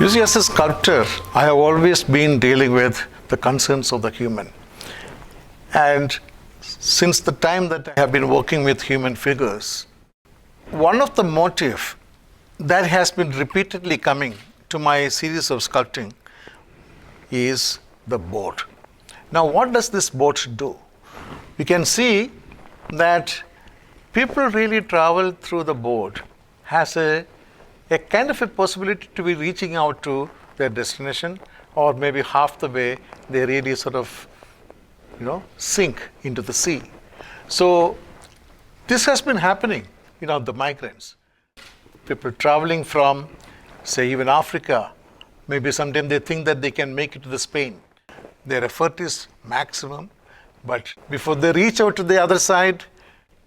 You see, as a sculptor, I have always been dealing with the concerns of the human. And since the time that I have been working with human figures, one of the motifs that has been repeatedly coming to my series of sculpting is the boat. Now, what does this boat do? You can see that people really travel through the boat has a kind of a possibility to be reaching out to their destination, or maybe half the way they really sort of sink into the sea. So this has been happening, the migrants. People traveling from, say, even Africa, maybe sometime they think that they can make it to the Spain. Their effort is maximum, but before they reach out to the other side,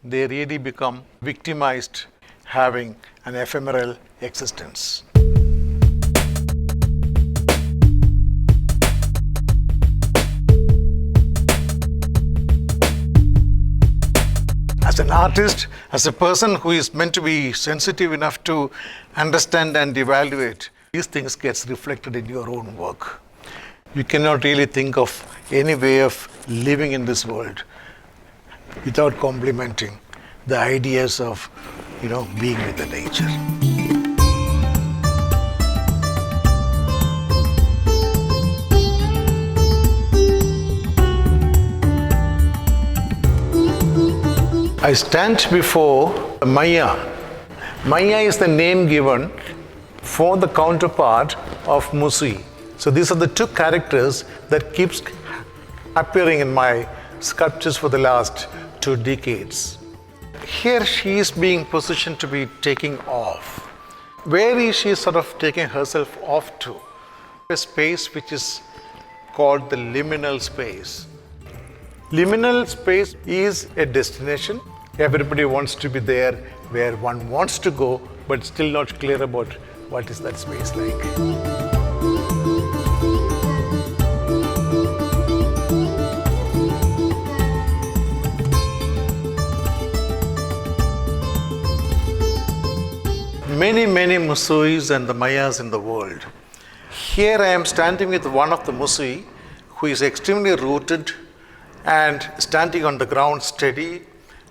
they really become victimized, having an ephemeral existence. As an artist, as a person who is meant to be sensitive enough to understand and evaluate, these things gets reflected in your own work. You cannot really think of any way of living in this world without complementing the ideas of being with the nature. I stand before Maya. Maya is the name given for the counterpart of Musui. So these are the two characters that keeps appearing in my sculptures for the last 2 decades. Here she is being positioned to be taking off. Where is she sort of taking herself off to? A space which is called the liminal space. Liminal space is a destination. Everybody wants to be there where one wants to go, but still not clear about what is that space like. Many Musuis and the Mayas in the world. Here I am standing with one of the Musui who is extremely rooted and standing on the ground steady,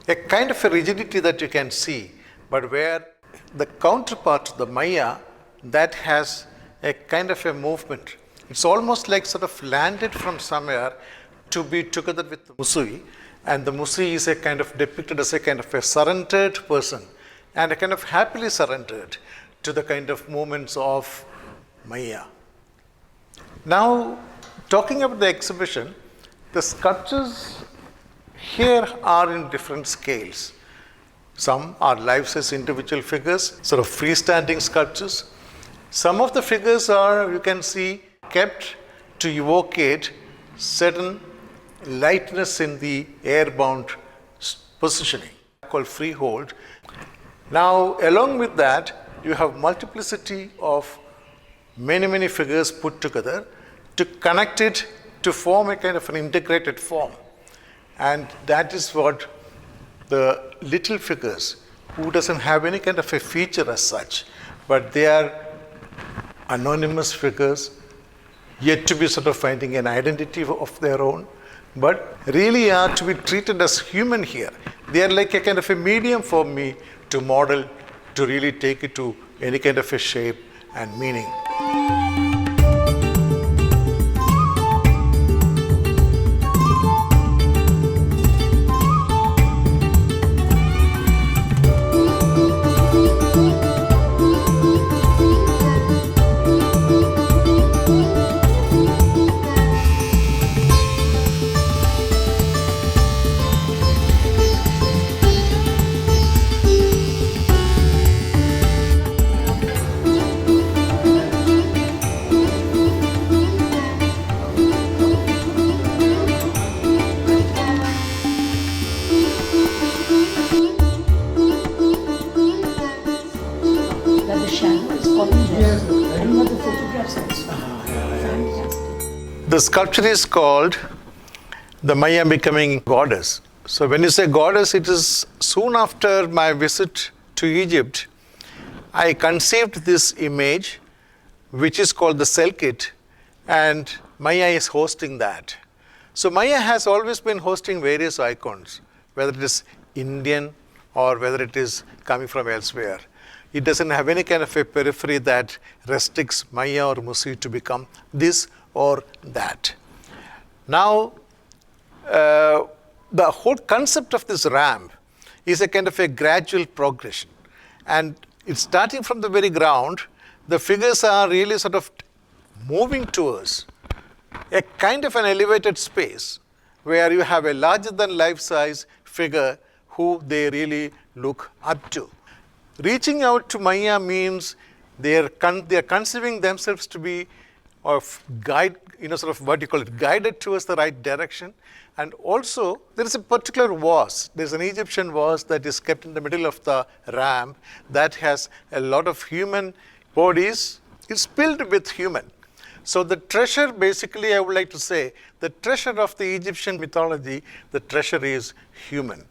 a kind of a rigidity that you can see, but where the counterpart, the Maya, that has a kind of a movement. It's almost like sort of landed from somewhere to be together with the Musui, and the Musui is a kind of depicted as a kind of a surrendered person, and a kind of happily surrendered to the kind of movements of Maya. Now, talking about the exhibition, the sculptures here are in different scales. Some are life-size individual figures, sort of freestanding sculptures. Some of the figures are, you can see, kept to evocate certain lightness in the airbound positioning, called freehold. Now, along with that, you have multiplicity of many figures put together to connect it to form a kind of an integrated form. And that is what the little figures, who doesn't have any kind of a feature as such, but they are anonymous figures, yet to be sort of finding an identity of their own, but really are to be treated as human here. They are like a kind of a medium for me to model, to really take it to any kind of a shape and meaning. The sculpture is called the Maya becoming goddess. So when you say goddess, it is soon after my visit to Egypt, I conceived this image which is called the Cell Kit, and Maya is hosting that. So Maya has always been hosting various icons, whether it is Indian or whether it is coming from elsewhere. It doesn't have any kind of a periphery that restricts Maya or Musi to become this or that. Now, the whole concept of this ramp is a kind of a gradual progression. And it's starting from the very ground. The figures are really sort of moving towards a kind of an elevated space where you have a larger than life size figure who they really look up to. Reaching out to Maya means they are conceiving themselves to be of guide, sort of what you call it, guided towards the right direction. And also, there is a particular vase. There's an Egyptian vase that is kept in the middle of the ramp that has a lot of human bodies. It's filled with human. So the treasure, basically, I would like to say, the treasure of the Egyptian mythology, the treasure is human.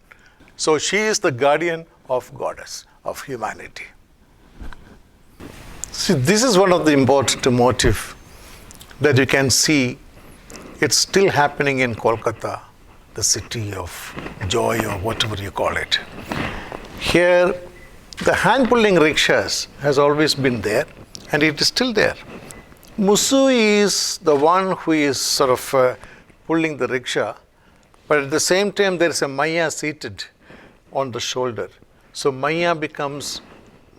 So she is the guardian of goddess, of humanity. See, this is one of the important motifs that you can see. It's still happening in Kolkata, the city of joy or whatever you call it. Here, the hand-pulling rickshaws has always been there, and it is still there. Musu is the one who is sort of pulling the rickshaw, but at the same time there is a Maya seated on the shoulder. So Maya becomes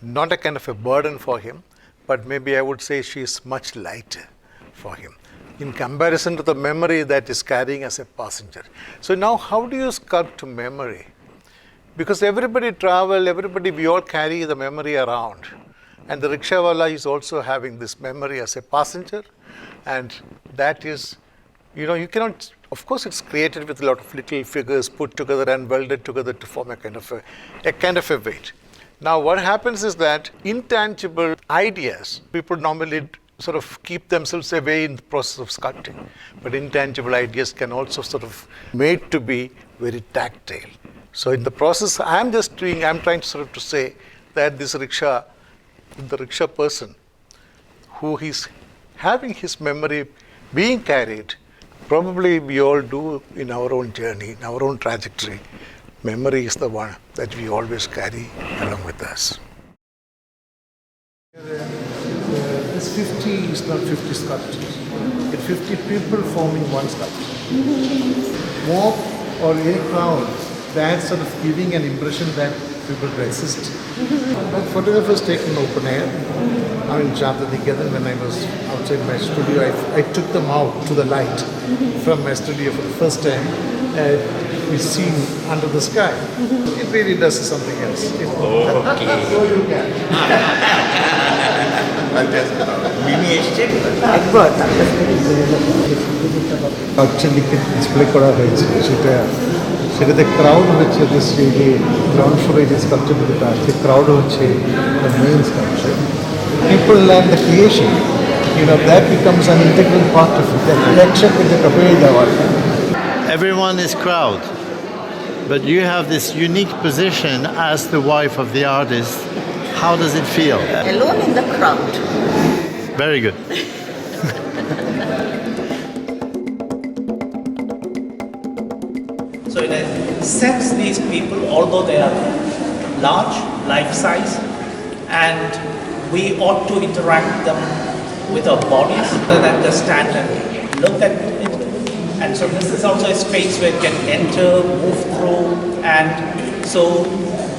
not a kind of a burden for him, but maybe I would say she is much lighter for him in comparison to the memory that is carrying as a passenger. So now how do you sculpt memory? Because everybody we all carry the memory around. And the rickshawala is also having this memory as a passenger. And that is, you cannot, of course it's created with a lot of little figures put together and welded together to form a kind of a weight. Now what happens is that intangible ideas, people normally sort of keep themselves away in the process of sculpting. But intangible ideas can also sort of made to be very tactile. So in the process, I'm trying to sort of to say that this rickshaw, the rickshaw person, who is having his memory being carried, probably we all do in our own journey, in our own trajectory. Memory is the one that we always carry along with us. This 50 is not 50 sculptures. It's 50 people forming one sculpture. Walk or any crowd, that's sort of giving an impression that people resist. That photograph was taken open air. In Shantiniketan, when I was outside my studio, I took them out to the light from my studio for the first time. It's seen under the sky. It really does something else. Okay. So you can. Actually, display করা হয়েছে সেটাতে crowd হচ্ছে ground ফ্লোরে যে স্কাল্পচারগুলোটা আছে crowd হচ্ছে the main sculpture. People and the creation, that becomes an integral part of it. That প্রেক্ষাপটে হয়ে যাওয়ার. Everyone is crowd, but you have this unique position as the wife of the artist. How does it feel? Alone in the crowd. Very good. So in a sense, these people, although they are large, life-size, and we ought to interact them with our bodies rather than just stand and look at it. And so this is also a space where you can enter, move through, and so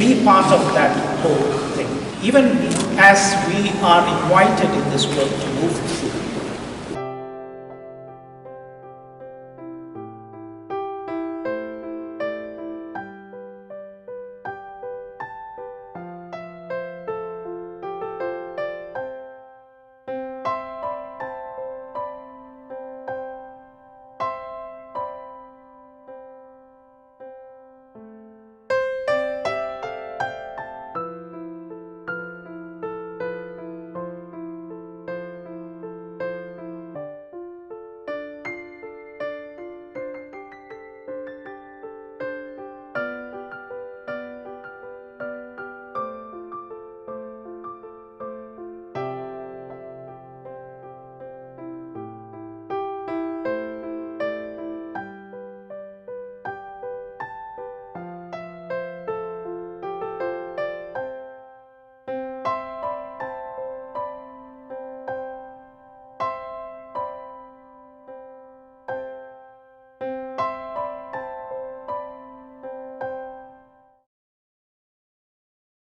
be part of that whole thing. Even as we are invited in this world to move through,